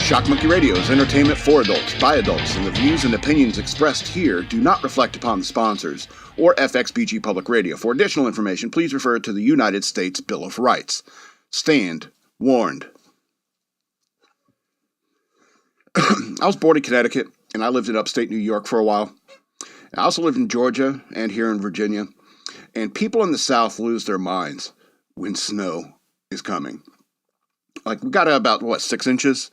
Shock Monkey Radio is entertainment for adults, by adults, and the views and opinions expressed here do not reflect upon the sponsors or FXBG Public Radio. For additional information, please refer to the United States Bill of Rights. Stand warned. I was born in Connecticut, and I lived in upstate New York for a while. I also lived in Georgia and here in Virginia. And people in the South lose their minds when snow is coming. Like, we got about, 6 inches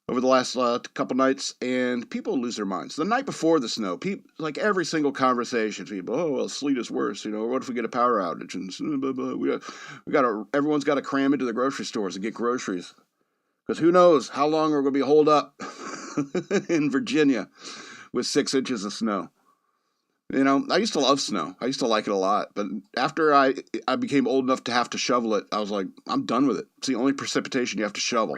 over the last couple nights, and people lose their minds. The night before the snow, like every single conversation, people, oh, well, sleet is worse, what if we get a power outage? And blah, blah, blah. Everyone's got to cram into the grocery stores and get groceries. Because who knows how long we're going to be holed up in Virginia with 6 inches of snow. I used to love snow. I used to like it a lot. But after I became old enough to have to shovel it, I was like, I'm done with it. It's the only precipitation you have to shovel.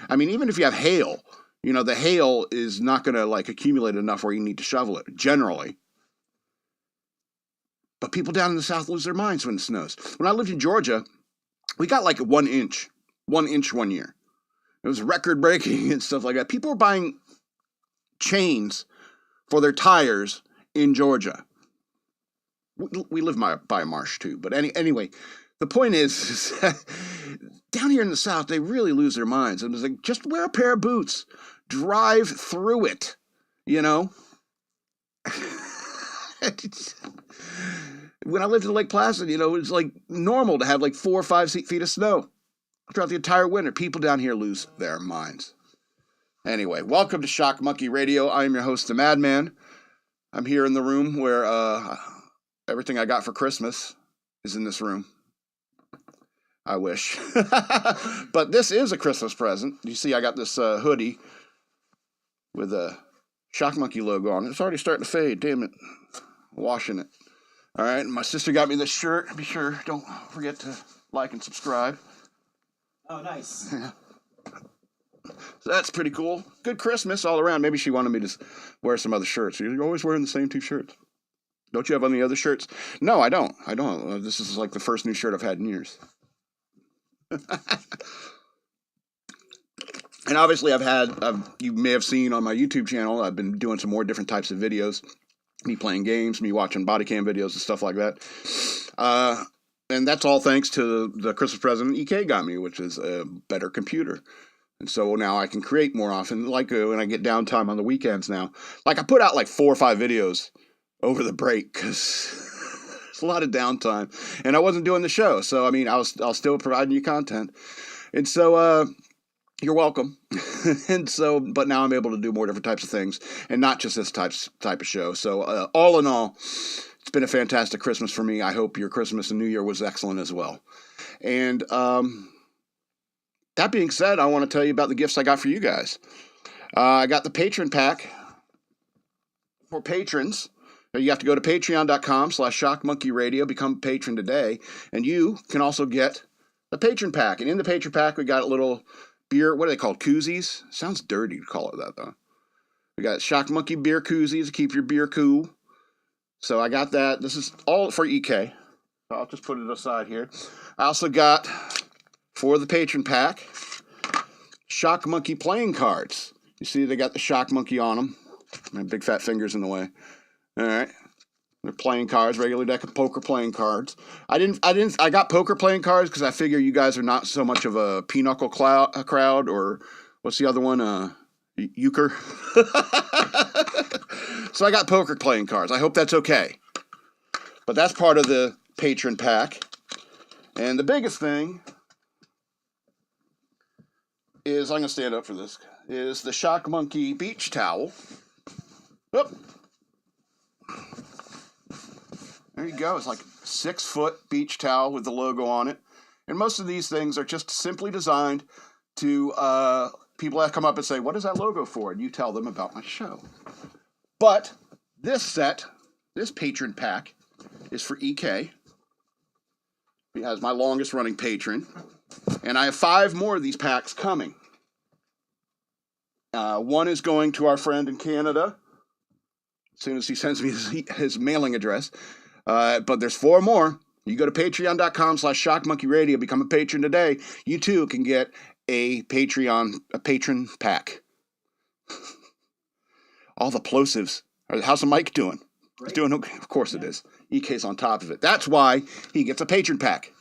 I mean, even if you have hail, the hail is not going to accumulate enough where you need to shovel it, generally. But people down in the South lose their minds when it snows. When I lived in Georgia, we got 1 inch. 1 inch one year. It was record breaking and stuff like that. People were buying chains for their tires in Georgia. We live by a marsh too, but anyway, the point is down here in the South, they really lose their minds. And it's like, just wear a pair of boots, drive through it, When I lived in Lake Placid, it was normal to have 4 or 5 feet of snow throughout the entire winter. People down here lose their minds. Anyway, welcome to Shock Monkey Radio. I am your host, the Madman. I'm here in the room where everything I got for Christmas is in this room. I wish. But this is a Christmas present. You see, I got this hoodie with a Shock Monkey logo on it. It's already starting to fade. Damn it. I'm washing it. All right. And my sister got me this shirt. Be sure, don't forget to like and subscribe. Oh, nice. Yeah. So that's pretty cool. Good Christmas all around. Maybe she wanted me to wear some other shirts. You're always wearing the same 2 shirts. Don't you have any other shirts? No, I don't. This is the first new shirt I've had in years. And obviously you may have seen on my YouTube channel, I've been doing some more different types of videos. Me playing games, me watching body cam videos and stuff like that. And that's all thanks to the Christmas present EK got me, which is a better computer. And so now I can create more often, when I get downtime on the weekends now. I put out 4 or 5 videos over the break because it's a lot of downtime. And I wasn't doing the show. So, I'll still providing you content. And so you're welcome. And so, but now I'm able to do more different types of things and not just this type of show. So all in all, it's been a fantastic Christmas for me. I hope your Christmas and New Year was excellent as well. And that being said, I want to tell you about the gifts I got for you guys. I got the Patron Pack for patrons. You have to go to patreon.com/shockmonkeyradio, become a patron today, and you can also get the Patron Pack. And in the Patron Pack, we got a little beer, what are they called, koozies? Sounds dirty to call it that, though. We got Shock Monkey beer koozies to keep your beer cool. So I got that. This is all for EK. I'll just put it aside here. I also got, for the Patron Pack, Shock Monkey playing cards. You see they got the Shock Monkey on them. My big fat finger's in the way. All right. They're playing cards, regular deck of poker playing cards. I got poker playing cards because I figure you guys are not so much of a pinochle crowd, or what's the other one? Euchre. So I got poker playing cards. I hope that's okay. But that's part of the Patron Pack. And the biggest thing is, I'm going to stand up for this, is the Shock Monkey beach towel. Oop. There you go. It's a 6-foot beach towel with the logo on it. And most of these things are just simply designed to people that come up and say, what is that logo for? And you tell them about my show. But this Patron Pack, is for EK. He has my longest running patron. And I have 5 more of these packs coming. One is going to our friend in Canada, as soon as he sends me his mailing address. But there's 4 more. You go to patreon.com/shockmonkeyradio, become a patron today. You too can get a Patron Pack. All the plosives. How's the mic doing? It's doing okay. Of course it is. EK's on top of it. That's why he gets a Patron Pack.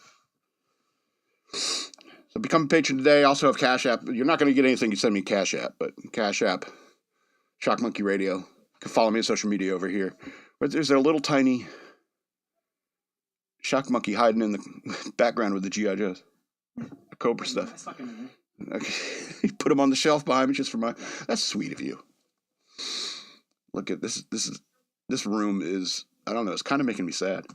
So become a patron today. Also have Cash App. You're not going to get anything you send me Cash App, but Cash App, Shock Monkey Radio. You can follow me on social media over here. But there's a little tiny Shock Monkey hiding in the background with the G.I. Joes. The Cobra stuff. Okay. Put him on the shelf behind me just for my... That's sweet of you. Look at this. This room is... I don't know. It's kind of making me sad. It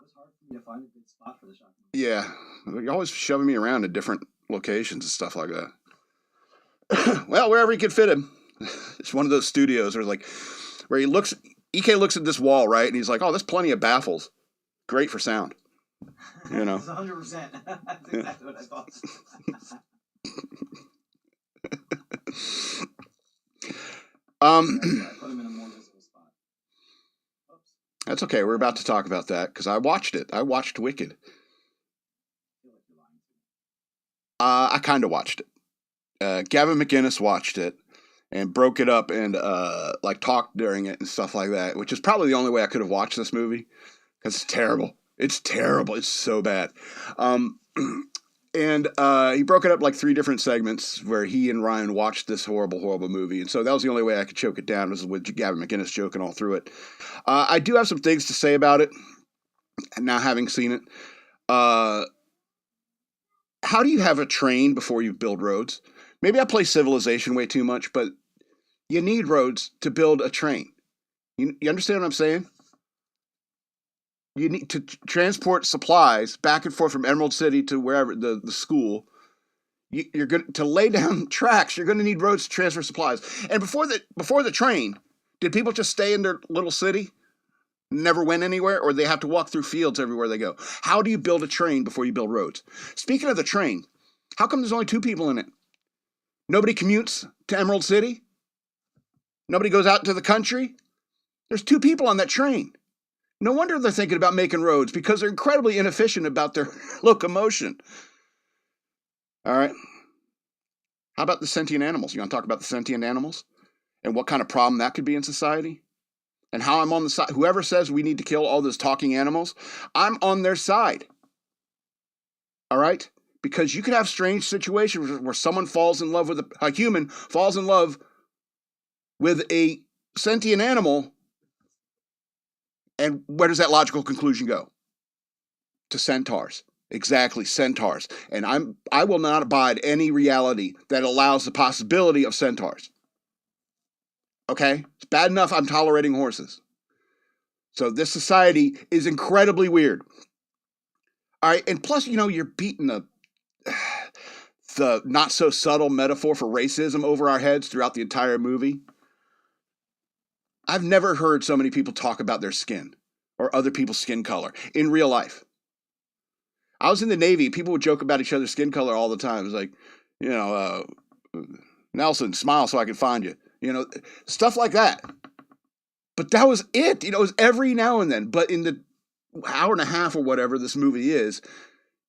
was hard for me to find a good spot for the Shock Monkey. Yeah. You're always shoving me around to different locations and stuff like that. Well, wherever he could fit him. It's one of those studios where he looks... EK looks at this wall, right? And he's like, oh, there's plenty of baffles. Great for sound. You know? It's 100%. That's exactly what I thought. Put him in a more visible spot. Oops. That's okay. We're about to talk about that because I watched it. I watched Wicked. I kind of watched it. Gavin McInnes watched it and broke it up and talked during it and stuff like that, which is probably the only way I could have watched this movie because it's terrible. It's terrible. It's so bad. And he broke it up like 3 different segments where he and Ryan watched this horrible, horrible movie. And so that was the only way I could choke it down was with Gavin McInnes joking all through it. I do have some things to say about it now having seen it. How do you have a train before you build roads? Maybe I play Civilization way too much, but you need roads to build a train. You understand what I'm saying? You need to transport supplies back and forth from Emerald City to wherever the school. You're going to lay down tracks. You're going to need roads to transfer supplies. And before the train, did people just stay in their little city, never went anywhere, or they have to walk through fields everywhere they go? How do you build a train before you build roads? Speaking of the train, how come there's only 2 people in it? Nobody commutes to Emerald City? Nobody goes out to the country? There's 2 people on that train. No wonder they're thinking about making roads because they're incredibly inefficient about their locomotion. All right. How about the sentient animals? You want to talk about the sentient animals and what kind of problem that could be in society? And how I'm on the side. Whoever says we need to kill all those talking animals, I'm on their side. All right? Because you could have strange situations where someone falls in love with a human, falls in love with a sentient animal. And where does that logical conclusion go? To centaurs. Exactly, centaurs. And I will not abide any reality that allows the possibility of centaurs. Okay? It's bad enough I'm tolerating horses. So this society is incredibly weird. All right, and plus, you're beating the not so subtle metaphor for racism over our heads throughout the entire movie. I've never heard so many people talk about their skin or other people's skin color in real life. I was in the Navy. People would joke about each other's skin color all the time. It was like, Nelson, smile so I can find you. Stuff like that. But that was it. It was every now and then. But in the hour and a half or whatever this movie is,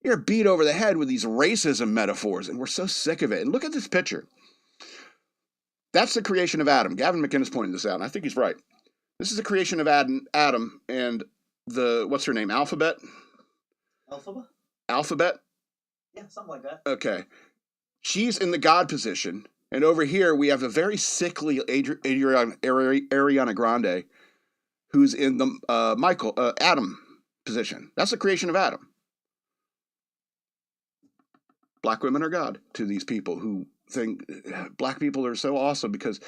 you're beat over the head with these racism metaphors. And we're so sick of it. And look at this picture. That's the creation of Adam. Gavin McInnes pointed this out, and I think he's right. This is the creation of Adam and what's her name? Alphabet? Alphabet? Yeah, something like that. Okay. She's in the God position, and over here we have a very sickly Ariana Grande who's in the Adam position. That's the creation of Adam. Black women are God to these people who think black people are so awesome because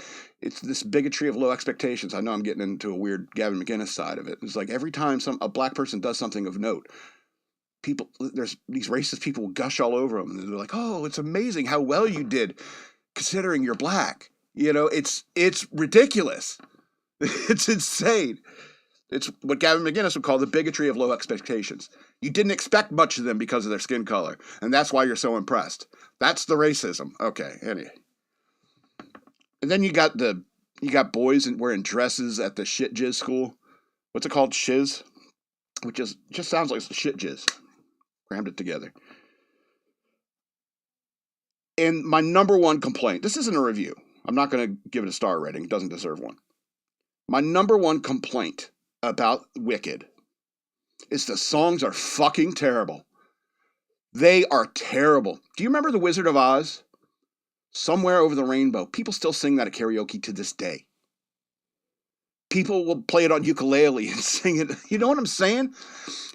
it's this bigotry of low expectations. I know I'm getting into a weird Gavin McInnes side of it. It's like every time a black person does something of note, there's these racist people gush all over them. And they're like, oh, it's amazing how well you did considering you're black. It's ridiculous. It's insane. It's what Gavin McInnes would call the bigotry of low expectations. You didn't expect much of them because of their skin color, and that's why you're so impressed. That's the racism. Okay, anyway. And then you got boys wearing dresses at the shit jizz school. What's it called? Shiz? Which just sounds like shit jizz. Crammed it together. And my number one complaint, this isn't a review. I'm not going to give it a star rating. It doesn't deserve one. My number one complaint about Wicked is the songs are fucking terrible. They are terrible. Do you remember The Wizard of Oz? Somewhere Over the Rainbow. People still sing that at karaoke to this day. People will play it on ukulele and sing it. You know what I'm saying?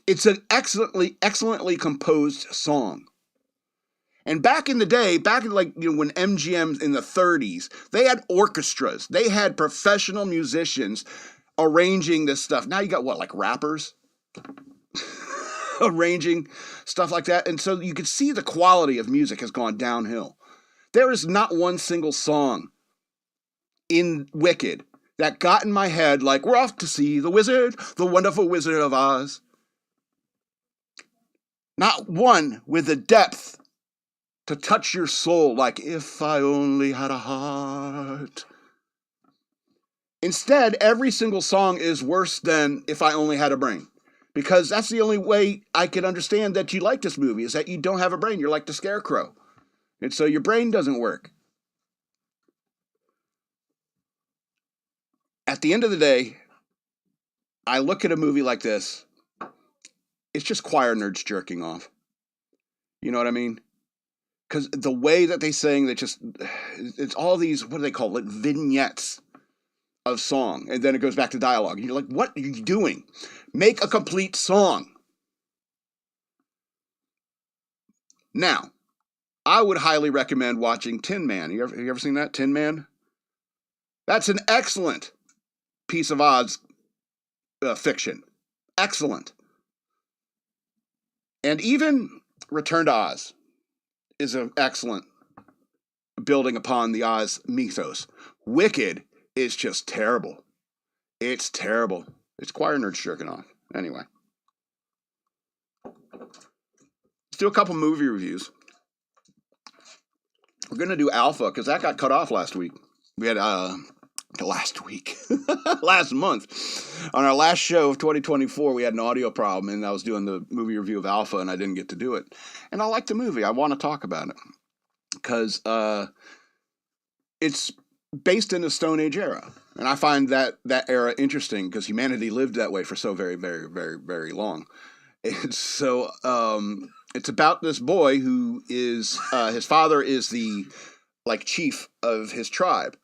It's an excellently composed song. And back in the day, back in when MGM in the 30s, they had orchestras. They had professional musicians arranging this stuff. Now you got what, like rappers? Arranging stuff like that. And so you can see the quality of music has gone downhill. There is not one single song in Wicked that got in my head like, we're off to see the wizard, the wonderful Wizard of Oz. Not one with the depth to touch your soul like, if I only had a heart. Instead, every single song is worse than If I Only Had a Brain. Because that's the only way I can understand that you like this movie, is that you don't have a brain. You're like the Scarecrow. And so your brain doesn't work. At the end of the day, I look at a movie like this, it's just choir nerds jerking off. You know what I mean? Because the way that they sing, it's all these, what do they call it, vignettes of song. And then it goes back to dialogue. And you're like, what are you doing? Make a complete song. Now, I would highly recommend watching Tin Man. Have you ever seen that, Tin Man? That's an excellent piece of Oz fiction. Excellent. And even Return to Oz is an excellent building upon the Oz mythos. Wicked is just terrible. It's terrible. It's choir nerds jerking off. Anyway. Let's do a couple movie reviews. We're going to do Alpha, because that got cut off last week. We had, last month. On our last show of 2024, we had an audio problem, and I was doing the movie review of Alpha, and I didn't get to do it. And I like the movie. I want to talk about it. Because it's based in the Stone Age era. And I find that era interesting, because humanity lived that way for so very, very, very, very long. And so it's about this boy who is, his father is the, chief of his tribe.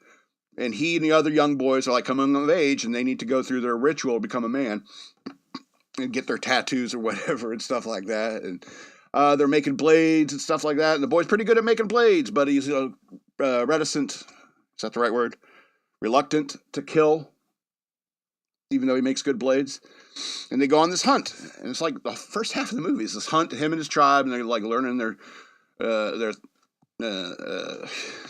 And he and the other young boys are, coming of age, and they need to go through their ritual to become a man and get their tattoos or whatever and stuff like that. And they're making blades and stuff like that. And the boy's pretty good at making blades, but he's reticent, is that the right word? Reluctant to kill, even though he makes good blades. And they go on this hunt, and it's like the first half of the movie is this hunt, him and his tribe, and they're learning their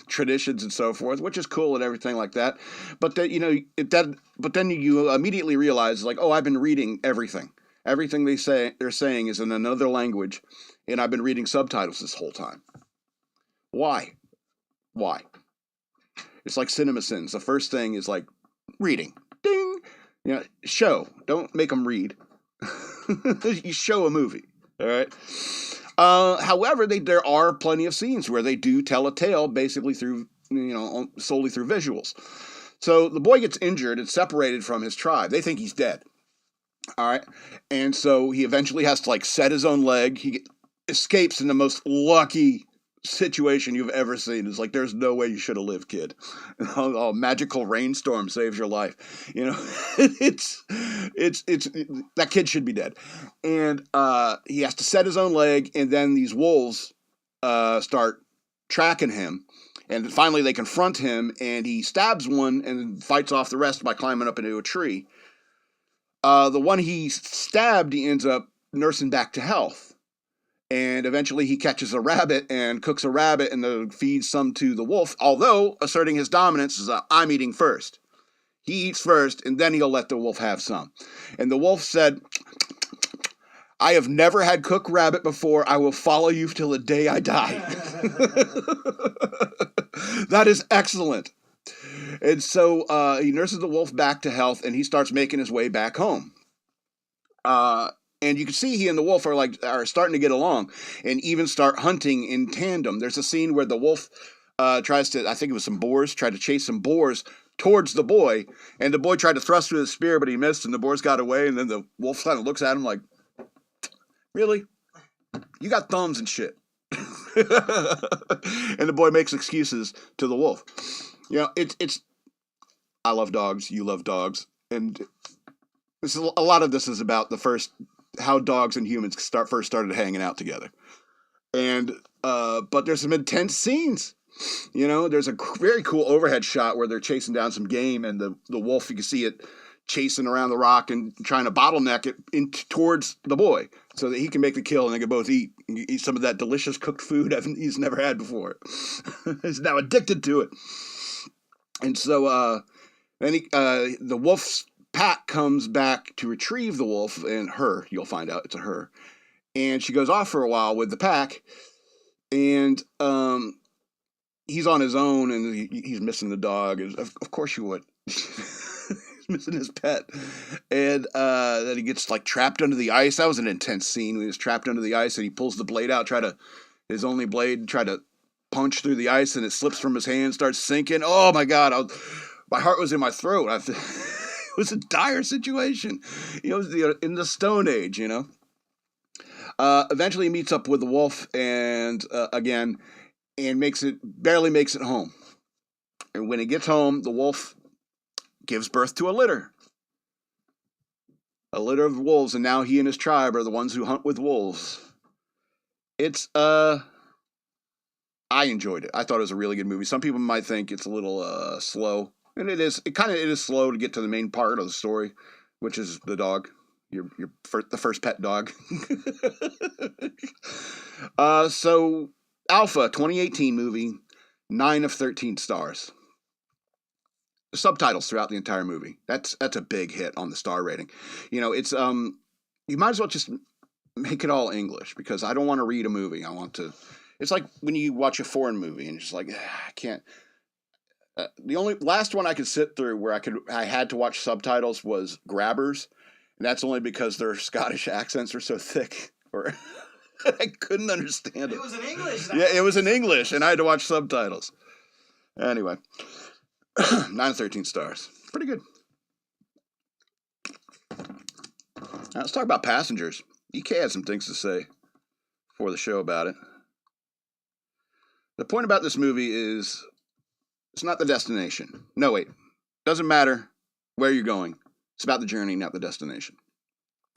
traditions and so forth, which is cool and everything like that. But but then you immediately realize, I've been reading everything. Everything they're saying is in another language, and I've been reading subtitles this whole time. Why? It's like cinema sins. The first thing is reading. Ding. Show. Don't make them read. You show a movie. All right. However, there are plenty of scenes where they do tell a tale basically through, solely through visuals. So the boy gets injured and separated from his tribe. They think he's dead. All right. And so he eventually has to set his own leg. He escapes in the most lucky situation you've ever seen. It's there's no way you should have lived, kid. Oh, magical rainstorm saves your life. It's that kid should be dead. And he has to set his own leg, and then these wolves start tracking him, and finally they confront him, and he stabs one and fights off the rest by climbing up into a tree. The one he stabbed, he ends up nursing back to health. And eventually he catches a rabbit and cooks a rabbit and feeds some to the wolf, although asserting his dominance is I'm eating first. He eats first, and then he'll let the wolf have some. And the wolf said, I have never had cooked rabbit before. I will follow you till the day I die. That is excellent. And so he nurses the wolf back to health, and he starts making his way back home. And you can see he and the wolf are starting to get along, and even start hunting in tandem. There's a scene where the wolf tries to, I think it was some boars, tried to chase some boars towards the boy, and the boy tried to thrust with his spear, but he missed, and the boars got away. And then the wolf kind of looks at him like, "Really? You got thumbs and shit." And the boy makes excuses to the wolf. You know, it's. I love dogs. You love dogs, and a lot of this is about how dogs and humans first started hanging out together. And but there's some intense scenes. You know, there's a very cool overhead shot where they're chasing down some game, and the wolf, you can see it chasing around the rock and trying to bottleneck it towards the boy so that he can make the kill and they can both eat some of that delicious cooked food he's never had before. He's now addicted to it. And so then the wolf's pack comes back to retrieve the wolf, and you'll find out it's a her. And she goes off for a while with the pack, and he's on his own, and he's missing the dog. Of course you would. He's missing his pet. And then he gets like trapped under the ice. That was an intense scene. He was trapped under the ice, and he pulls the blade out, his only blade, try to punch through the ice, and it slips from his hand, starts sinking. Oh my God. My heart was in my throat. It was a dire situation. You know, in the Stone Age, you know. Eventually he meets up with the wolf and barely makes it home. And when he gets home, the wolf gives birth to a litter of wolves, and now he and his tribe are the ones who hunt with wolves. It's I enjoyed it. I thought it was a really good movie. Some people might think it's a little slow, and it is. It is slow to get to the main part of the story, which is the dog. The first pet dog. So Alpha 2018 movie, 9 of 13 stars. Subtitles throughout the entire movie. That's a big hit on the star rating. You know, it's you might as well just make it all English, because I don't want to read a movie. I want to. It's like when you watch a foreign movie and you're just like, I can't. The only last one I could sit through where I had to watch subtitles was Grabbers, and that's only because their Scottish accents are so thick, or I couldn't understand it. It was in English. Yeah, it was in English, and I had to watch subtitles. Anyway, 9 of 13 stars. Pretty good. Now, let's talk about Passengers. EK had some things to say before the show about it. The point about this movie is it's not the destination. No, wait. Doesn't matter where you're going. It's about the journey, not the destination.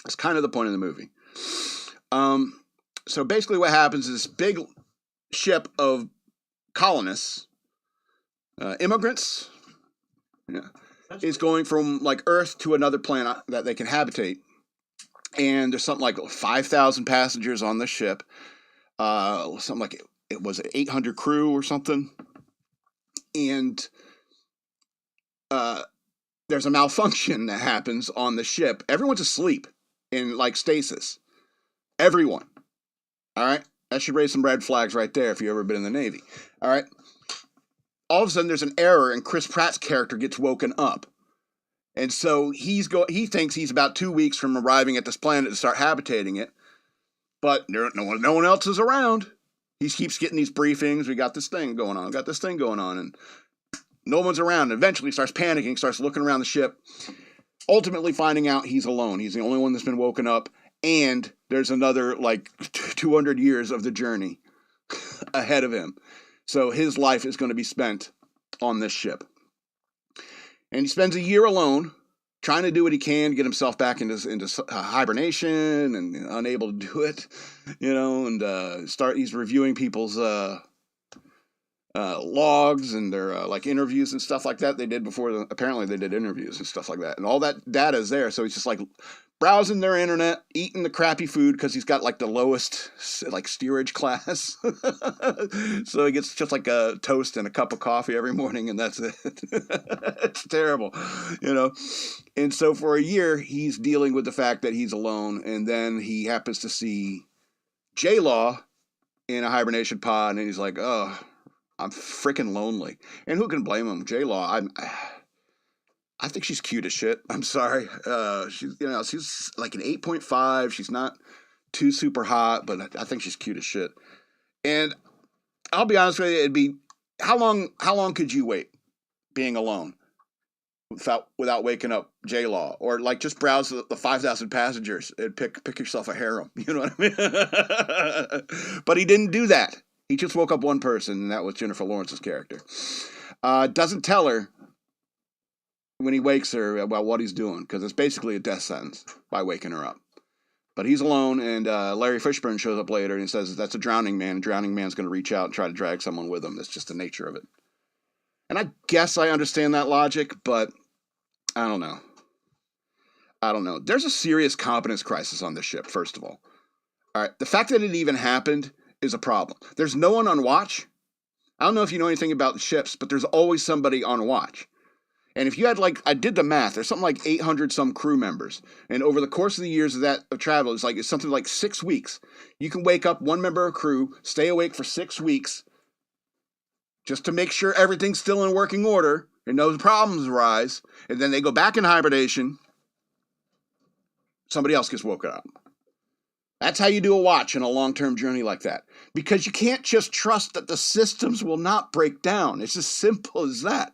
It's kind of the point of the movie. So basically what happens is this big ship of colonists, immigrants, is going from like Earth to another planet that they can habitate. And there's something like 5,000 passengers on the ship. Something like it was 800 crew or something. And there's a malfunction that happens on the ship. Everyone's asleep in like stasis. Everyone. All right? That should raise some red flags right there if you've ever been in the Navy. All right? All of a sudden there's an error and Chris Pratt's character gets woken up. And so he thinks he's about 2 weeks from arriving at this planet to start habitating it. But no one else is around. He keeps getting these briefings. We got this thing going on. And no one's around. And eventually starts panicking, starts looking around the ship, ultimately finding out he's alone. He's the only one that's been woken up. And there's another, 200 years of the journey ahead of him. So his life is going to be spent on this ship. And he spends a year alone, trying to do what he can to get himself back into hibernation, and unable to do it, and he's reviewing people's logs and their interviews and stuff like that they did before. Apparently they did interviews and stuff like that, and all that data is there. So he's just browsing their internet, eating the crappy food because he's got the lowest steerage class. So he gets just a toast and a cup of coffee every morning, and that's it. It's terrible, And so for a year, he's dealing with the fact that he's alone, and then he happens to see J-Law in a hibernation pod, and he's like, oh, I'm freaking lonely. And who can blame him? J-Law, I think she's cute as shit. I'm sorry. She's like an 8.5. She's not too super hot, but I think she's cute as shit. And I'll be honest with you, it'd be how long could you wait being alone without waking up J-Law, or like just browse the 5,000 passengers and pick yourself a harem. You know what I mean? But he didn't do that. He just woke up one person, and that was Jennifer Lawrence's character. Doesn't tell her when he wakes her about what he's doing, because it's basically a death sentence by waking her up. But he's alone, and Larry Fishburne shows up later and he says that's a drowning man. A drowning man's going to reach out and try to drag someone with him. That's just the nature of it. And I guess I understand that logic, but I don't know. There's a serious competence crisis on this ship, first of all. All right, the fact that it even happened is a problem. There's no one on watch. I don't know if you know anything about the ships, but there's always somebody on watch. And if you had, like, I did the math, there's something like 800 some crew members. And over the course of the years of travel, it's something like 6 weeks. You can wake up one member of crew, stay awake for 6 weeks, just to make sure everything's still in working order and no problems arise. And then they go back in hibernation. Somebody else gets woken up. That's how you do a watch in a long-term journey like that. Because you can't just trust that the systems will not break down. It's as simple as that.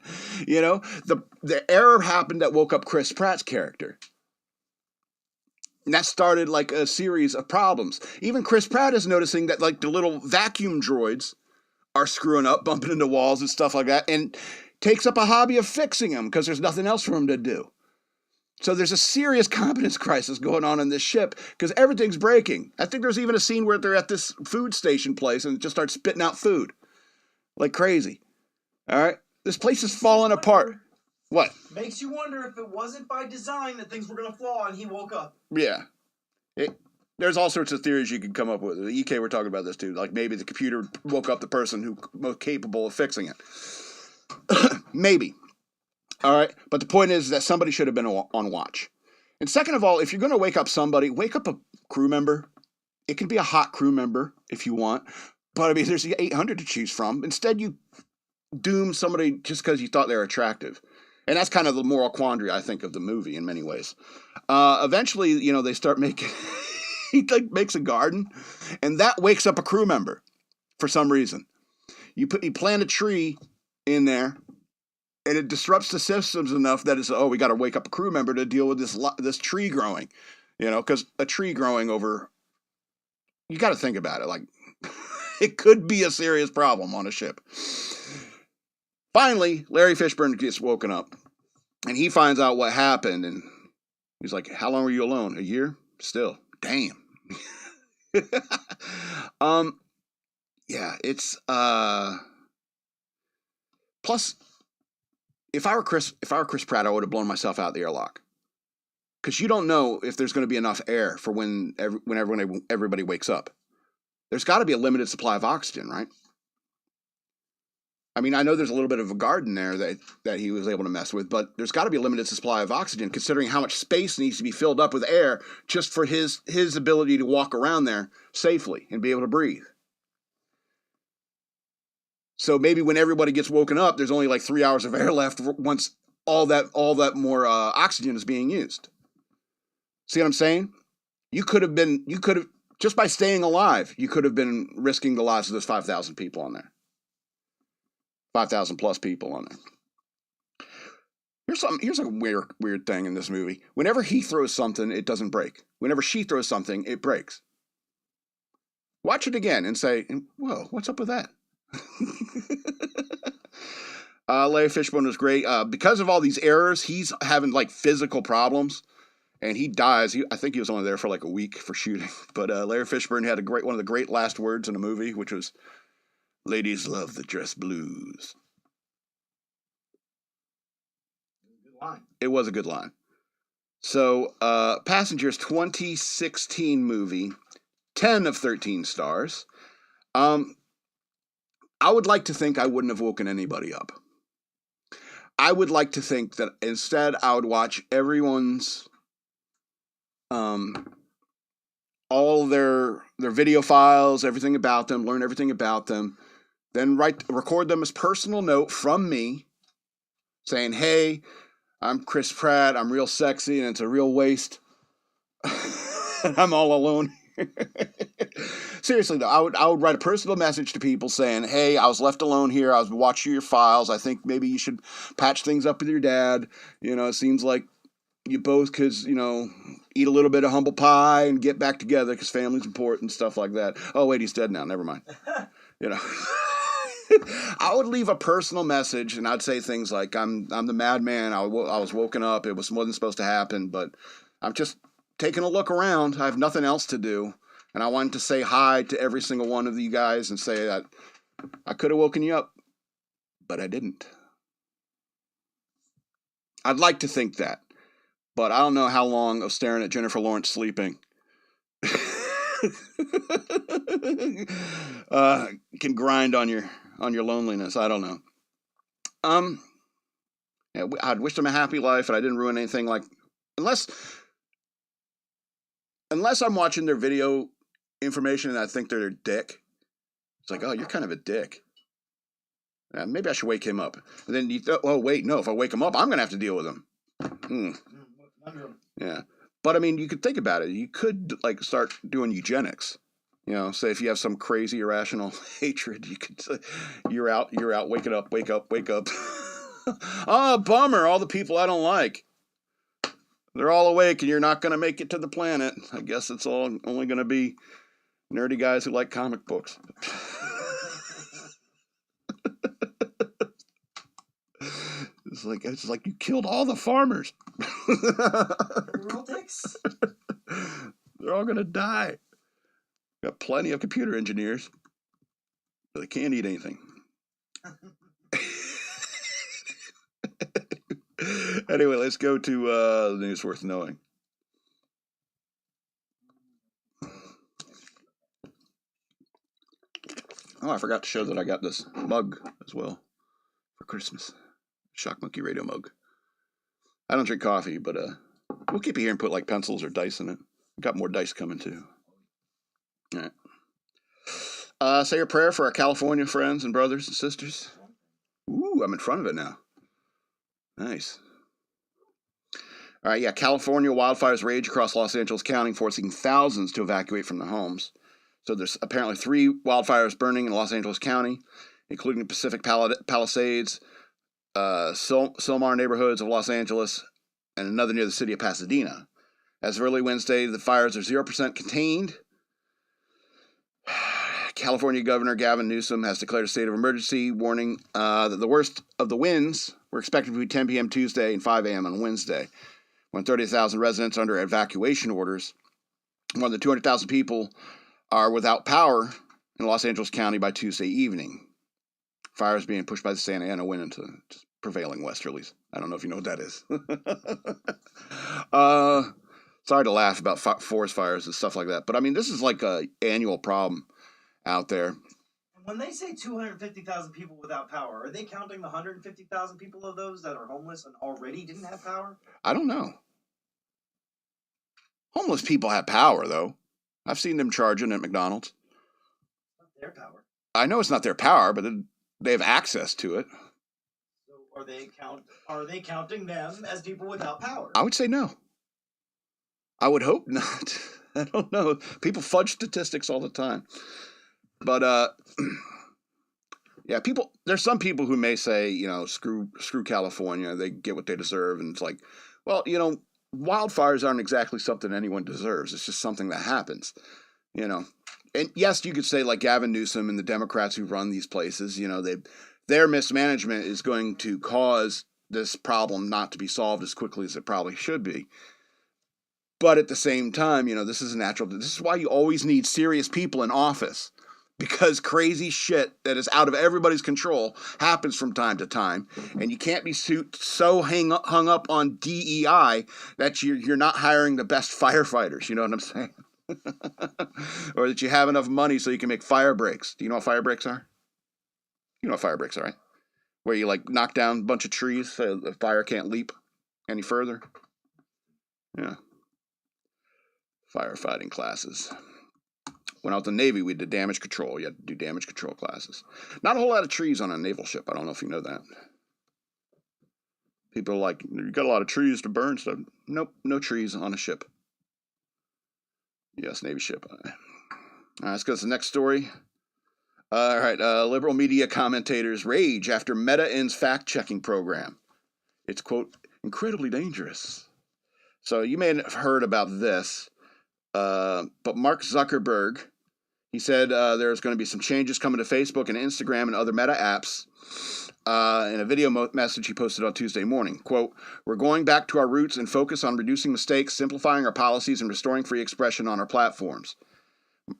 You know, the error happened that woke up Chris Pratt's character. And that started like a series of problems. Even Chris Pratt is noticing that like the little vacuum droids are screwing up, bumping into walls and stuff like that, and takes up a hobby of fixing them because there's nothing else for him to do. So there's a serious competence crisis going on this ship because everything's breaking. I think there's even a scene where they're at this food station place and it just starts spitting out food like crazy. All right? This place is falling apart. What? Makes you wonder if it wasn't by design that things were going to flaw and he woke up. Yeah. There's all sorts of theories you can come up with. The EK were talking about this too. Like maybe the computer woke up the person who's most capable of fixing it. Maybe. All right, but the point is that somebody should have been on watch. And second of all, if you're going to wake up somebody, wake up a crew member. It can be a hot crew member if you want, but I mean, there's 800 to choose from. Instead, you doom somebody just because you thought they were attractive. And that's kind of the moral quandary, I think, of the movie in many ways. Eventually, you know, they start making, he like makes a garden, and that wakes up a crew member for some reason. You plant a tree in there, and it disrupts the systems enough that it's, we got to wake up a crew member to deal with this tree growing, you know, because a tree growing over, you got to think about it. Like, it could be a serious problem on a ship. Finally, Larry Fishburne gets woken up, and he finds out what happened, and he's like, how long were you alone? A year? Still. Damn. Yeah, it's, plus, If I were Chris Pratt, I would have blown myself out the airlock, because you don't know if there's going to be enough air for when everybody wakes up. There's got to be a limited supply of oxygen, right? I mean, I know there's a little bit of a garden there that he was able to mess with, but there's got to be a limited supply of oxygen, considering how much space needs to be filled up with air just for his ability to walk around there safely and be able to breathe. So maybe when everybody gets woken up, there's only like 3 hours of air left once all that more oxygen is being used. See what I'm saying? You could have just by staying alive, you could have been risking the lives of those 5,000 people on there. 5,000 plus people on there. Here's a weird thing in this movie. Whenever he throws something, it doesn't break. Whenever she throws something, it breaks. Watch it again and say, whoa, what's up with that? Larry Fishburne was great. Because of all these errors, he's having like physical problems, and he dies. I think he was only there for like a week for shooting. But Larry Fishburne had one of the great last words in the movie, which was, "Ladies love the dress blues." Good line. It was a good line. So, Passengers 2016 movie, 10 of 13 stars. I would like to think I wouldn't have woken anybody up. I would like to think that instead I would watch everyone's, all their video files, everything about them, learn everything about them, then record them as personal note from me saying, hey, I'm Chris Pratt. I'm real sexy, and it's a real waste. And I'm all alone. Seriously though, I would write a personal message to people saying, "Hey, I was left alone here. I was watching your files. I think maybe you should patch things up with your dad. It seems like you both could, eat a little bit of humble pie and get back together because family's important, stuff like that." Oh wait, he's dead now. Never mind. You know. I would leave a personal message, and I'd say things like, "I'm the madman. I was woken up. It wasn't supposed to happen, but I'm just taking a look around. I have nothing else to do, and I wanted to say hi to every single one of you guys and say that I could have woken you up, but I didn't." I'd like to think that, but I don't know how long of staring at Jennifer Lawrence sleeping can grind on your loneliness. I don't know. Yeah, I'd wish them a happy life, and I didn't ruin anything. Like, unless I'm watching their video information and I think they're a dick. It's like, oh, you're kind of a dick. Yeah, maybe I should wake him up. And then oh wait, no, if I wake him up, I'm gonna have to deal with him. Yeah, but I mean, you could think about it. You could like start doing eugenics. Say if you have some crazy irrational hatred, you could say, you're out, wake up. Oh, bummer, all the people I don't like, they're all awake and you're not going to make it to the planet. I guess it's all only going to be nerdy guys who like comic books. It's like you killed all the farmers. They're all dicks. They're all going to die. Got plenty of computer engineers, but they can't eat anything. Anyway, let's go to the news worth knowing. Oh, I forgot to show that I got this mug as well for Christmas. Shock Monkey Radio mug. I don't drink coffee, but we'll keep it here and put like pencils or dice in it. Got more dice coming too. All right. Say a prayer for our California friends and brothers and sisters. Ooh, I'm in front of it now. Nice. All right, yeah, California wildfires rage across Los Angeles County, forcing thousands to evacuate from their homes. So there's apparently 3 wildfires burning in Los Angeles County, including the Pacific Palisades, Silmar neighborhoods of Los Angeles, and another near the city of Pasadena. As of early Wednesday, the fires are 0% contained. California Governor Gavin Newsom has declared a state of emergency, warning that the worst of the winds were expected between 10 p.m. Tuesday and 5 a.m. on Wednesday, when 30,000 residents are under evacuation orders. More than 200,000 people are without power in Los Angeles County by Tuesday evening. Fires being pushed by the Santa Ana wind into prevailing westerlies. I don't know if you know what that is. Sorry to laugh about forest fires and stuff like that, but I mean, this is like an annual problem out there. When they say 250,000 people without power, are they counting the 150,000 people of those that are homeless and already didn't have power? I don't know. Homeless people have power, though. I've seen them charging at McDonald's. It's not their power. I know it's not their power, but they have access to it. So are they counting them as people without power? I would say no. I would hope not. I don't know. People fudge statistics all the time. But yeah, there's some people who may say, screw California, they get what they deserve, and it's like, well, wildfires aren't exactly something anyone deserves. It's just something that happens, And yes, you could say like Gavin Newsom and the Democrats who run these places, their mismanagement is going to cause this problem not to be solved as quickly as it probably should be. But at the same time, this is natural. This is why you always need serious people in office. Because crazy shit that is out of everybody's control happens from time to time, and you can't be so hung up on DEI that you're not hiring the best firefighters. You know what I'm saying? Or that you have enough money so you can make fire breaks. Do you know what fire breaks are? You know what fire breaks are, right? Where you like knock down a bunch of trees so the fire can't leap any further. Yeah. Firefighting classes. When I was in the Navy, we did damage control. You had to do damage control classes. Not a whole lot of trees on a naval ship. I don't know if you know that. People are like, you got a lot of trees to burn stuff. Nope, no trees on a ship. U.S. Navy ship. All right, let's go to the next story. All right, liberal media commentators rage after Meta ends fact-checking program. It's, quote, incredibly dangerous. So you may have heard about this, but Mark Zuckerberg, he said there's going to be some changes coming to Facebook and Instagram and other Meta apps. In a video message he posted on Tuesday morning, quote, we're going back to our roots and focus on reducing mistakes, simplifying our policies, and restoring free expression on our platforms,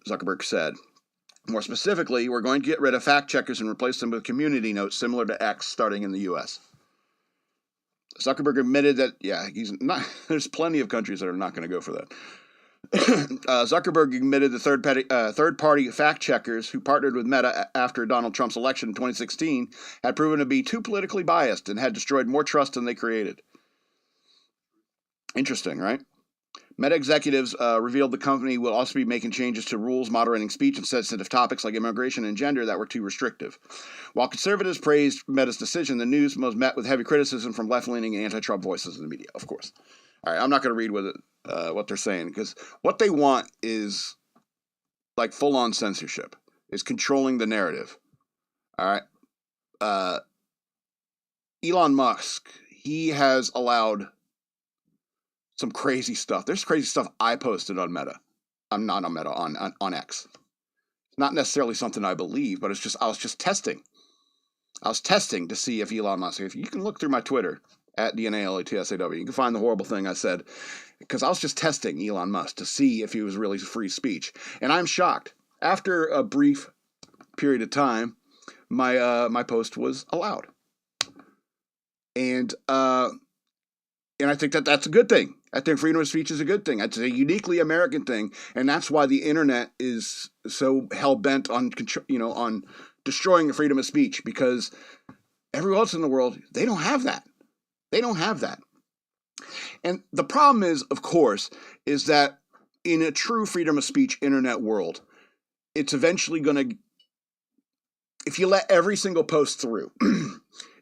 Zuckerberg said. More specifically, we're going to get rid of fact checkers and replace them with community notes similar to X starting in the U.S. Zuckerberg admitted that, he's not. There's plenty of countries that are not going to go for that. Zuckerberg admitted the third-party fact-checkers who partnered with Meta after Donald Trump's election in 2016 had proven to be too politically biased and had destroyed more trust than they created. Interesting, right? Meta executives revealed the company will also be making changes to rules moderating speech and sensitive topics like immigration and gender that were too restrictive. While conservatives praised Meta's decision, the news was met with heavy criticism from left-leaning and anti-Trump voices in the media, of course. All right, I'm not going to read what they're saying, because what they want is like full-on censorship, is controlling the narrative. All right. Elon Musk, he has allowed some crazy stuff. There's crazy stuff I posted on Meta. I'm not on Meta, on X. It's not necessarily something I believe, but I was just testing. I was testing to see if Elon Musk, if you can look through my Twitter, at DNALATSAW, you can find the horrible thing I said, because I was just testing Elon Musk to see if he was really free speech. And I'm shocked. After a brief period of time, my post was allowed. And I think that that's a good thing. I think freedom of speech is a good thing. It's a uniquely American thing, and that's why the internet is so hell-bent on destroying the freedom of speech, because everywhere else in the world, they don't have that. They don't have that. And the problem is, of course, is that in a true freedom of speech internet world, it's eventually going to, if you let every single post through,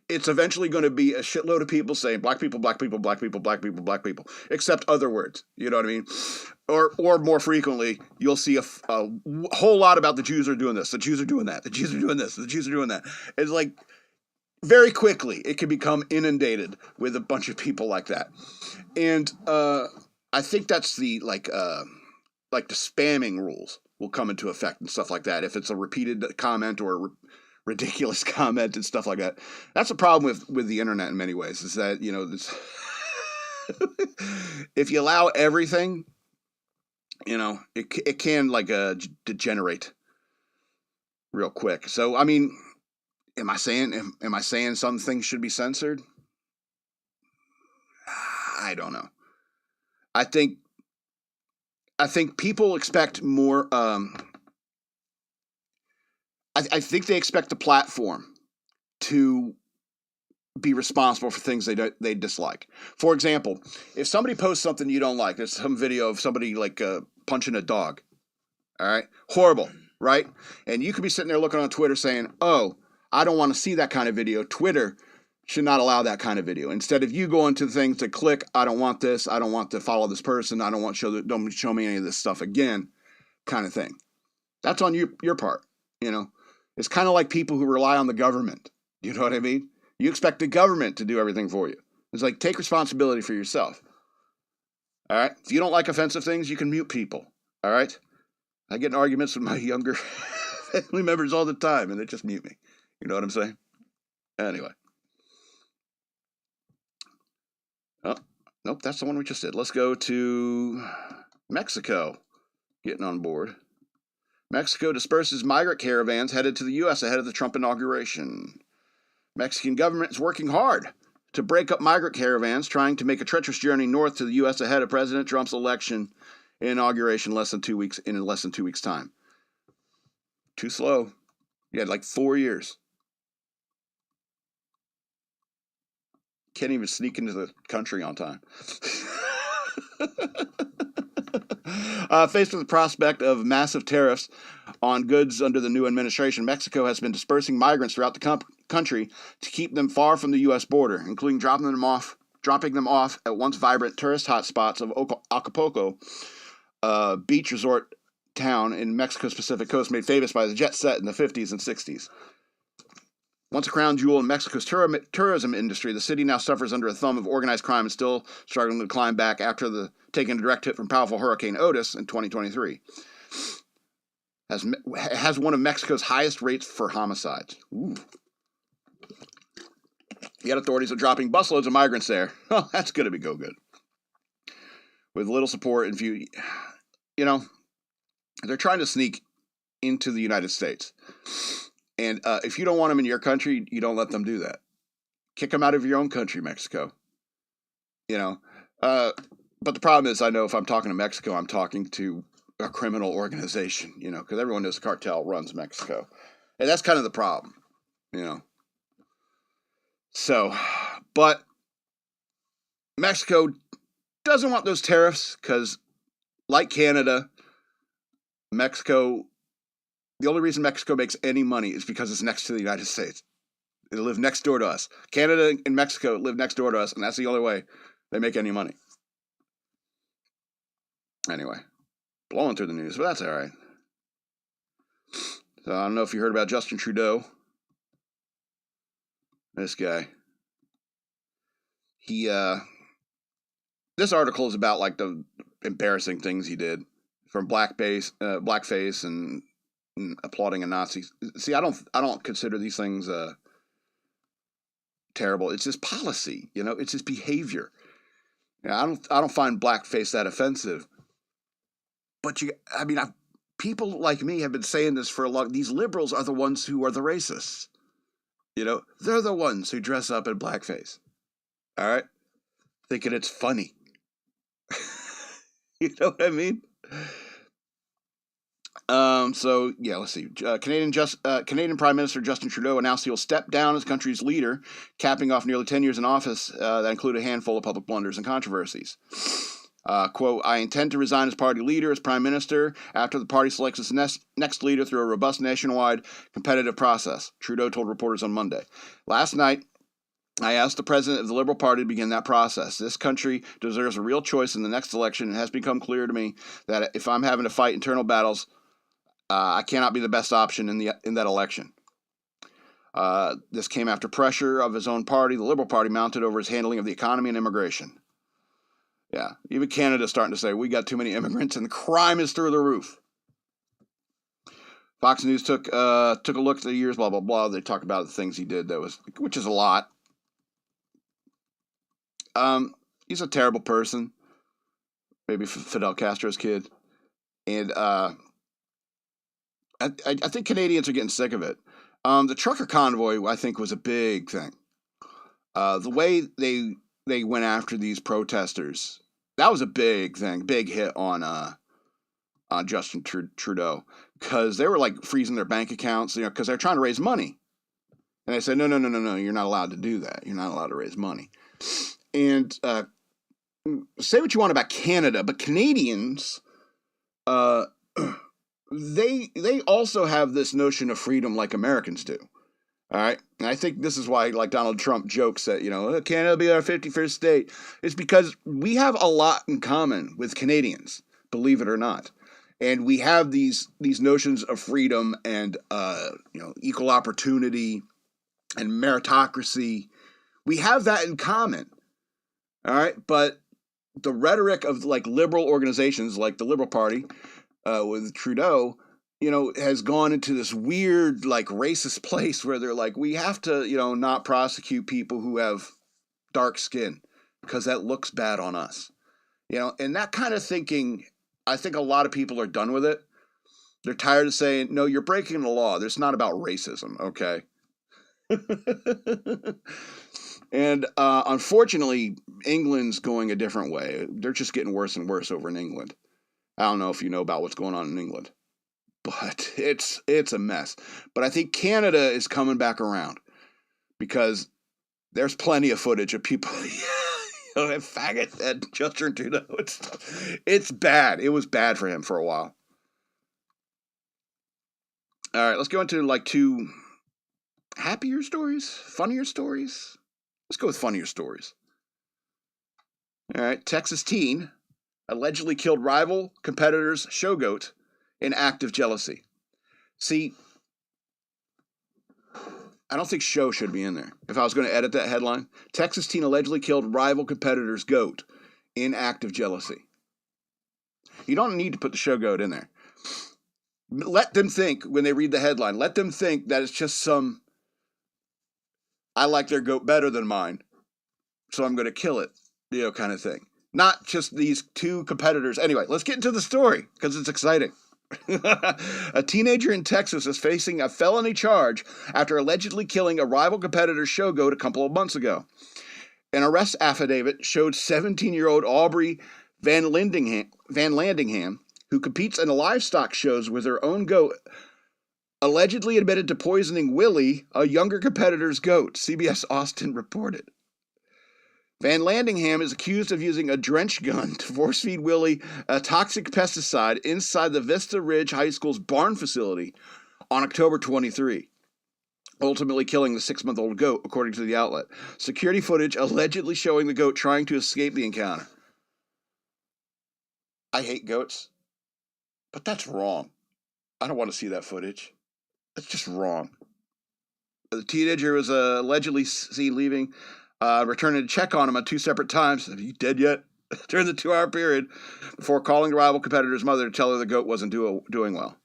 it's eventually going to be a shitload of people saying black people, black people, black people, black people, black people, except other words. You know what I mean? Or more frequently, you'll see a whole lot about the Jews are doing this, the Jews are doing that, the Jews are doing this, the Jews are doing that. It's like, very quickly, it can become inundated with a bunch of people like that. And I think that's the, the spamming rules will come into effect and stuff like that. If it's a repeated comment or a ridiculous comment and stuff like that. That's a problem with the internet in many ways, is that, if you allow everything, it can degenerate real quick. So, I mean, Am I saying some things should be censored? I don't know. I think people expect more. I think they expect the platform to be responsible for things they dislike. For example, if somebody posts something you don't like, there's some video of somebody punching a dog. All right, horrible, right? And you could be sitting there looking on Twitter saying, "Oh, I don't want to see that kind of video. Twitter should not allow that kind of video." Instead of you going to things to click, I don't want this, I don't want to follow this person, I don't want don't show me any of this stuff again, kind of thing. That's on your part, It's kind of like people who rely on the government. You know what I mean? You expect the government to do everything for you. It's like, take responsibility for yourself. All right? If you don't like offensive things, you can mute people. All right? I get in arguments with my younger family members all the time, and they just mute me. You know what I'm saying? Anyway. Oh, nope, that's the one we just did. Let's go to Mexico. Getting on board. Mexico disperses migrant caravans headed to the U.S. ahead of the Trump inauguration. Mexican government is working hard to break up migrant caravans trying to make a treacherous journey north to the U.S. ahead of President Trump's election inauguration in less than 2 weeks' time. Too slow. You had 4 years. Can't even sneak into the country on time. Faced with the prospect of massive tariffs on goods under the new administration, Mexico has been dispersing migrants throughout the country to keep them far from the U.S. border, including dropping them off at once vibrant tourist hotspots of Acapulco, beach resort town in Mexico's Pacific coast, made famous by the jet set in the 50s and 60s. Once a crown jewel in Mexico's tourism industry, the city now suffers under a thumb of organized crime and still struggling to climb back after taking a direct hit from powerful Hurricane Otis in 2023. Has one of Mexico's highest rates for homicides. Ooh. Yet authorities are dropping busloads of migrants there. Oh, that's going to go good. With little support and few, they're trying to sneak into the United States. And if you don't want them in your country, you don't let them do that. Kick them out of your own country, Mexico. But the problem is, I know if I'm talking to Mexico, I'm talking to a criminal organization, because everyone knows the cartel runs Mexico. And that's kind of the problem, So, but Mexico doesn't want those tariffs because, like Canada, the only reason Mexico makes any money is because it's next to the United States. They live next door to us. Canada and Mexico live next door to us, and that's the only way they make any money. Anyway, blowing through the news, but that's all right. So I don't know if you heard about Justin Trudeau. This guy. This article is about like the embarrassing things he did, from blackface and applauding a Nazi. See, I don't consider these things terrible. It's just policy, it's just behavior. I don't find blackface that offensive. But people like me have been saying this for a long. These liberals are the ones who are the racists. They're the ones who dress up in blackface. All right, thinking it's funny. You know what I mean? So yeah, let's see. Canadian Prime Minister Justin Trudeau announced he will step down as country's leader, capping off nearly 10 years in office that include a handful of public blunders and controversies. Quote, I intend to resign as party leader, as Prime Minister, after the party selects its next leader through a robust nationwide competitive process, Trudeau told reporters on Monday. Last night, I asked the president of the Liberal Party to begin that process. This country deserves a real choice in the next election, and it has become clear to me that if I'm having to fight internal battles, I cannot be the best option in that election. This came after pressure of his own party, the Liberal Party, mounted over his handling of the economy and immigration. Yeah, even Canada's starting to say, we got too many immigrants and the crime is through the roof. Fox News took a look at the years, blah, blah, blah. They talk about the things he did, which is a lot. He's a terrible person. Maybe Fidel Castro's kid. And I think Canadians are getting sick of it. The trucker convoy, I think, was a big thing. The way they went after these protesters, that was a big thing, big hit on Justin Trudeau, because they were like freezing their bank accounts, because they're trying to raise money. And they said, no, you're not allowed to do that. You're not allowed to raise money. And say what you want about Canada, but Canadians, they also have this notion of freedom like Americans do. All right. And I think this is why, like Donald Trump jokes that, Canada will be our 51st state. It's because we have a lot in common with Canadians, believe it or not. And we have these notions of freedom and, equal opportunity and meritocracy. We have that in common. All right. But the rhetoric of like liberal organizations like the Liberal Party with Trudeau, has gone into this weird, like, racist place where they're like, we have to, not prosecute people who have dark skin because that looks bad on us. And that kind of thinking, I think a lot of people are done with it. They're tired of saying, no, you're breaking the law. It's not about racism, okay? And unfortunately, England's going a different way. They're just getting worse and worse over in England. I don't know if you know about what's going on in England, but it's a mess. But I think Canada is coming back around because there's plenty of footage of people, faggot and Justin Trudeau and stuff. It's bad. It was bad for him for a while. All right, let's go into like two Happier stories? Funnier stories? Let's go with funnier stories. All right. Texas teen allegedly killed rival competitor's show goat in act of jealousy. See, I don't think show should be in there. If I was going to edit that headline, Texas teen allegedly killed rival competitor's goat in act of jealousy. You don't need to put the show goat in there. Let them think when they read the headline, let them think that it's just some, I like their goat better than mine, so I'm going to kill it, kind of thing. Not just these two competitors. Anyway, let's get into the story because it's exciting. A teenager in Texas is facing a felony charge after allegedly killing a rival competitor's show goat a couple of months ago. An arrest affidavit showed 17-year-old Aubrey Van Landingham, who competes in livestock shows with her own goat, allegedly admitted to poisoning Willie, a younger competitor's goat, CBS Austin reported. Van Landingham is accused of using a drench gun to force-feed Willie a toxic pesticide inside the Vista Ridge High School's barn facility on October 23, ultimately killing the 6-month-old goat, according to the outlet. Security footage allegedly showing the goat trying to escape the encounter. I hate goats, but that's wrong. I don't want to see that footage. That's just wrong. The teenager was allegedly seen leaving, returning to check on him on 2 separate times. Are you dead yet? During the 2-hour period, before calling the rival competitor's mother to tell her the goat wasn't doing well.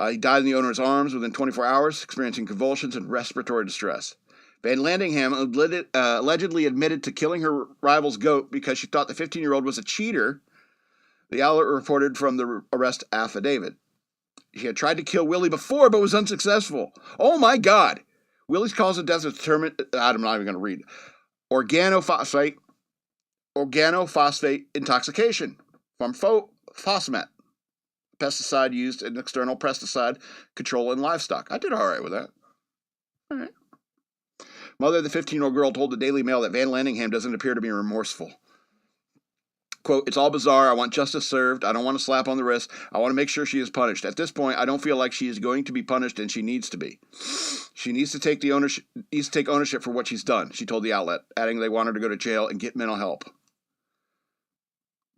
He died in the owner's arms within 24 hours, experiencing convulsions and respiratory distress. Van Landingham allegedly admitted to killing her rival's goat because she thought the 15-year-old was a cheater. The outlet reported from the arrest affidavit. She had tried to kill Willie before, but was unsuccessful. Oh my God! Willie's cause of death was determined. I'm not even going to read. Organophosphate intoxication from phosmet, pesticide used in external pesticide control in livestock. I did all right with that. All right. Mother of the 15-year-old girl told the Daily Mail that Van Landingham doesn't appear to be remorseful. Quote, it's all bizarre. I want justice served. I don't want to slap on the wrist. I want to make sure she is punished. At this point, I don't feel like she is going to be punished, and she needs to be. She needs to take ownership for what she's done, she told the outlet, adding they want her to go to jail and get mental help.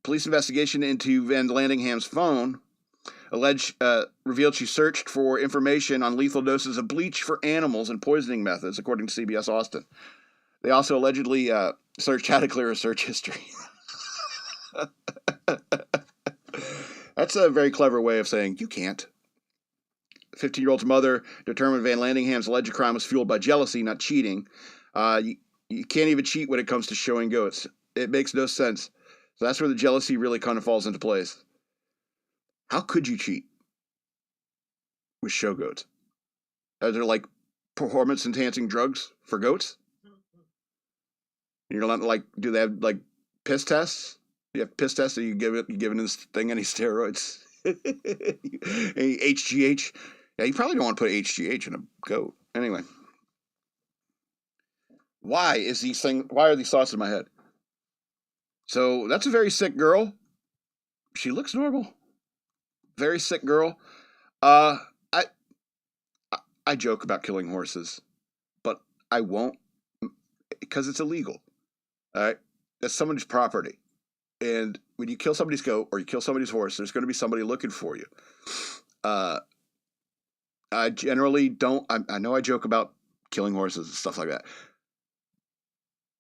Police investigation into Van Landingham's phone revealed she searched for information on lethal doses of bleach for animals and poisoning methods, according to CBS Austin. They also allegedly searched how to clear a search history. That's a very clever way of saying you can't. 15-year-old's mother determined Van Landingham's alleged crime was fueled by jealousy, not cheating. You can't even cheat when it comes to showing goats. It makes no sense. So that's where the jealousy really kind of falls into place. How could you cheat with show goats? Are there like performance-enhancing drugs for goats? You're not like, do they have like piss tests? You have piss tests, so you giving this thing any steroids? Any HGH? Yeah, you probably don't want to put HGH in a goat. Anyway. Why are these thoughts in my head? So that's a very sick girl. She looks normal. Very sick girl. I joke about killing horses, but I won't because it's illegal. All right? That's somebody's property. And when you kill somebody's goat or you kill somebody's horse, there's going to be somebody looking for you. I generally don't. I know I joke about killing horses and stuff like that.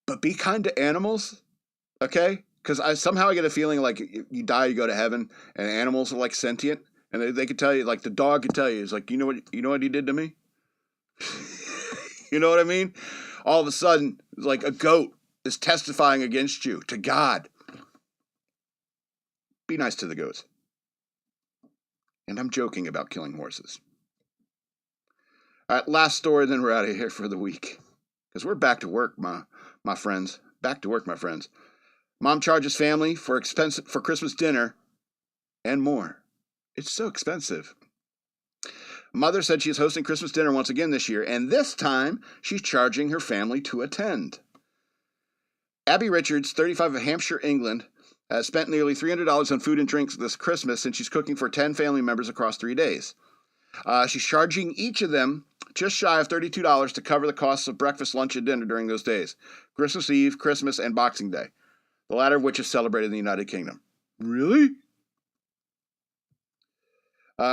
But be kind to animals, okay? Because somehow I get a feeling like you die, you go to heaven, and animals are like sentient, and they could tell you, like the dog could tell you, it's like, you know what he did to me? You know what I mean? All of a sudden, like a goat is testifying against you to God. Be nice to the goats. And I'm joking about killing horses. All right, last story, then we're out of here for the week. Because we're back to work, my friends. Back to work, my friends. Mom charges family for Christmas dinner and more. It's so expensive. Mother said she is hosting Christmas dinner once again this year, and this time she's charging her family to attend. Abby Richards, 35 of Hampshire, England, has spent nearly $300 on food and drinks this Christmas since she's cooking for 10 family members across 3 days. She's charging each of them just shy of $32 to cover the costs of breakfast, lunch, and dinner during those days. Christmas Eve, Christmas, and Boxing Day. The latter of which is celebrated in the United Kingdom. Really?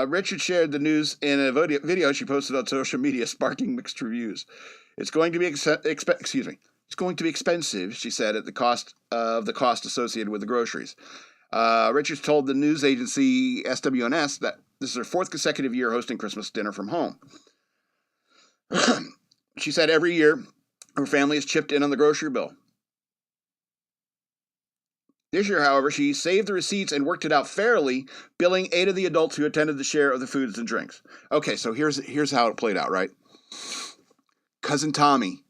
Richard shared the news in a video she posted on social media, sparking mixed reviews. It's going to be It's going to be expensive, she said, at the cost associated with the groceries. Richards told the news agency SWNS that this is her 4th consecutive year hosting Christmas dinner from home. She said every year her family has chipped in on the grocery bill. This year, however, she saved the receipts and worked it out fairly, billing 8 of the adults who attended the share of the foods and drinks. Okay, so here's how it played out, right? Cousin Tommy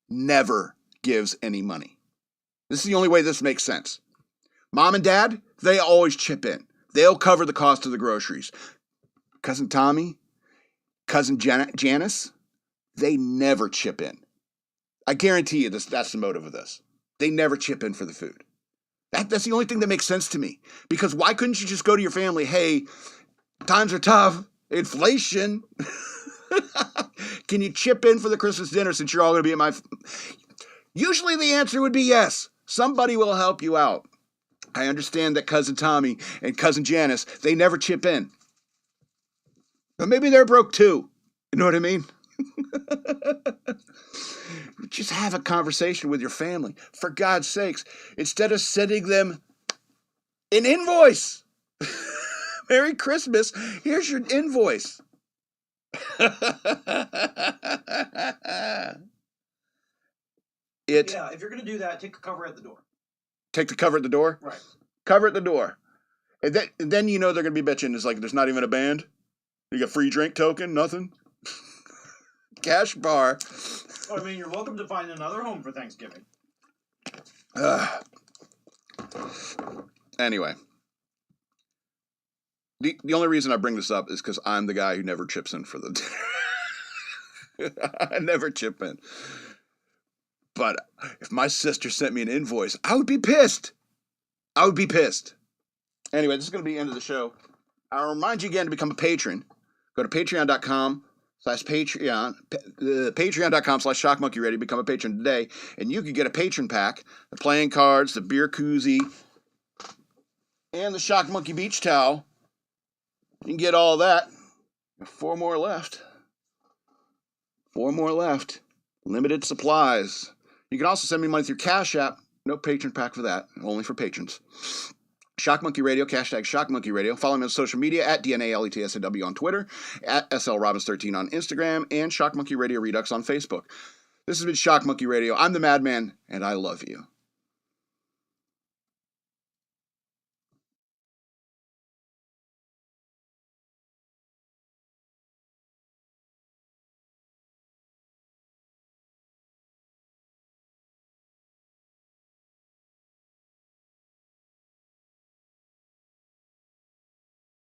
never gives any money. This is the only way this makes sense. Mom and Dad, they always chip in. They'll cover the cost of the groceries. Cousin Tommy, Cousin Janice, they never chip in. I guarantee you that's the motive of this. They never chip in for the food. That's the only thing that makes sense to me. Because why couldn't you just go to your family, hey, times are tough, inflation. Can you chip in for the Christmas dinner since you're all going to be at my... Usually the answer would be yes. Somebody will help you out. I understand that Cousin Tommy and Cousin Janice, they never chip in. But maybe they're broke too. You know what I mean? Just have a conversation with your family, for God's sakes, instead of sending them an invoice. Merry Christmas, here's your invoice. Yeah, if you're going to do that, take the cover at the door. Take the cover at the door? Right. Cover at the door. And then you know they're going to be bitching. It's like, there's not even a band. You got free drink token, nothing. Cash bar. Well, I mean, you're welcome to find another home for Thanksgiving. Anyway. The only reason I bring this up is because I'm the guy who never chips in for the dinner. I never chip in. But if my sister sent me an invoice, I would be pissed. I would be pissed. Anyway, this is going to be the end of the show. I'll remind you again to become a patron. Go to patreon.com/Patreon, patreon.com/shockmonkeyradio. Become a patron today, and you can get a patron pack, the playing cards, the beer koozie, and the Shock Monkey beach towel. You can get all that. 4 more left. 4 more left. Limited supplies. You can also send me money through Cash App. No patron pack for that. Only for patrons. Shock Monkey Radio, hashtag Shock Monkey Radio. Follow me on social media at DNALETSNW on Twitter, at SLRobbins13 on Instagram, and Shock Monkey Radio Redux on Facebook. This has been Shock Monkey Radio. I'm the Madman, and I love you.